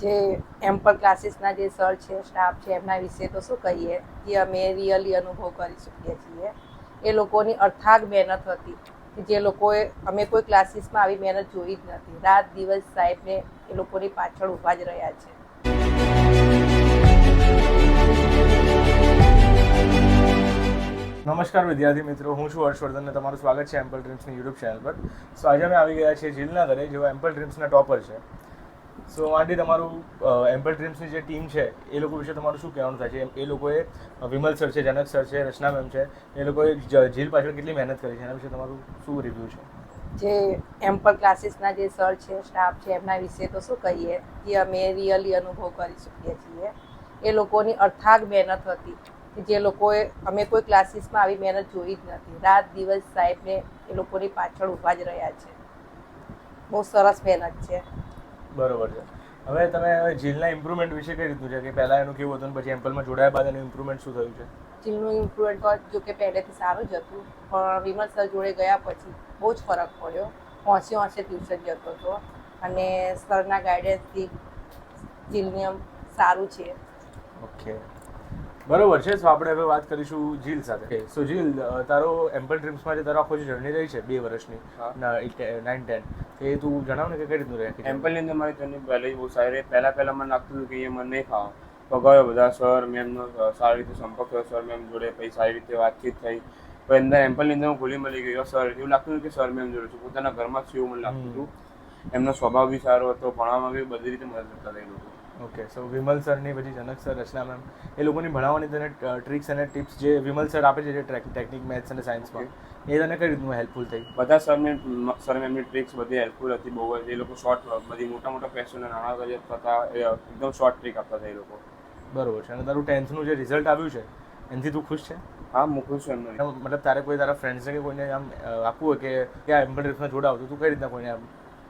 જે એમ્પલ ક્લાસીસના જે સર છે, સ્ટાફ છે, એમના વિશે તો શું કહીએ કે અમે રિયલી અનુભવ કરી શકીએ છીએ. એ લોકોની અથાગ મહેનત હતી કે જે લોકોએ અમે કોઈ ક્લાસીસમાં આવી મહેનત જોઈ જ નથી. રાત દિવસ સાહેબને એ લોકોની પાછળ ઊભા જ રહ્યા છે. નમસ્કાર વિદ્યાર્થી મિત્રો, હું છું હર્ષવર્ધન અને તમારું સ્વાગત છે એમ્પલ ડ્રીમ્સની યુટ્યુબ ચેનલ પર. સો આજે અમે આવી ગયા છીએ જીલના ઘરે, જેઓ એમ્પલ ડ્રીમ્સના ટોપર છે. સો આંટી, તમારું એમ્પલ ડ્રીમ્સની જે ટીમ છે એ લોકો વિશે તમારું શું કહેવાનું થાય છે? એ લોકોએ વિમલ સર છે, જનક સર છે, રચના મેમ છે, એ લોકોએ જીલ પાછળ કેટલી મહેનત કરી છે, એના વિશે તમારું શું રિવ્યૂ છે? જે એમ્પલ ક્લાસીસના જે સર છે, સ્ટાફ છે, એમના વિશે તો શું કહીએ કે અમે રિયલી અનુભવ કરી શકીએ છીએ. એ લોકોની અથાગ મહેનત હતી કે જે લોકોએ અમે કોઈ ક્લાસીસમાં આવી મહેનત જોઈ જ નથી. રાત દિવસ સાહેબને એ લોકોની પાછળ ઊભા જ રહ્યા છે. બહુ સરસ મહેનત છે. બરોબર છે. હવે તમે જીલના ઇમ્પ્રુવમેન્ટ વિશે કઈ રીતનું છે કે પહેલાં એનું કેવું હતું અને પછી એમ્પલમાં જોડાયા બાદ એનું ઇમ્પ્રુવમેન્ટ શું થયું છે? જીલનું ઇમ્પ્રુવમેન્ટ તો જો કે પહેલેથી સારું જ હતું, પણ વિમલ સર જોડે ગયા પછી બહુ જ ફરક પડ્યો. હોંશે ટ્યુશન જતો હતો અને સરના ગાઈડન્સથી જીલની આમ સારું છે. ઓકે, બરોબર છે. સો આપણે હવે વાત કરીશું જીલ સાથે. સો જીલ, તારો એમ્પલ ડ્રીમ્સમાં જે તારો આખો જે જર્ની રહી છે 2 વર્ષની, 9-10, એ તું જણાવ ને કે કઈ રીતનું રહે? એમ્પલની અંદર મારી જર્ની પહેલાં બહુ સારી રહી. પહેલાં મને લાગતું હતું કે એ મને નહીં ખાવા, તો ગયો બધા સર મેમનો સારી રીતે સંપર્ક થયો, સર મેમ જોડે પછી સારી રીતે વાતચીત થઈ. પછી અંદર એમ્પલની અંદર હું ઘુલી મળી ગયો. સર એવું લાગતું હતું કે સર મેમ જોડે છું, પોતાના ઘરમાં જ એવું મને લાગતું હતું. એમનો સ્વભાવ બી સારો હતો, ભણવામાં બી બધી રીતે મદદ કરતા હતા એ લોકો. ઓકે, સો વિમલ સરની પછી જનક સર, રચના મેમ, એ લોકોની ભણાવવાની તને ટ્રિક્સ અને ટિપ્સ જે વિમલ સર આપે છે, જે ટેકનિક મેથ્સ અને સાયન્સમાં, એ તને કઈ રીતનું હેલ્પફુલ થઈ? બધા સર મેમની ટ્રિક્સ બધી હેલ્પફુલ હતી બહુ જ. એ લોકો શોર્ટ બધી મોટા ક્વેશ્ચન નાના ગજબ થતા એકદમ શોર્ટ ટ્રીક આપતા હતા એ લોકો. બરોબર છે. અને તારું 10thનું જે રિઝલ્ટ આવ્યું છે એનાથી તું ખુશ છે? હા, હું ખુશ છું એમનો. મતલબ તારે કોઈ તારા ફ્રેન્ડ્સને કે કોઈને આમ આપવું હોય કે આ એમ્પલ ડ્રીમ્સમાં જોડાવ, તો તું કઈ રીતના કોઈને આમ?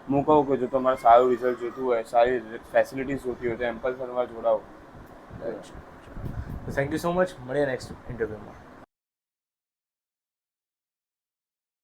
હું કહું કે જો તમારે સારું રિઝલ્ટ જોઈતું હોય, સારી ફેસિલિટીઝ જોઈતી હોય તો એમ્પલ સરમાં જોડાવો. Thank you so much. મળીએ નેક્સ્ટ ઇન્ટરવ્યૂમાં.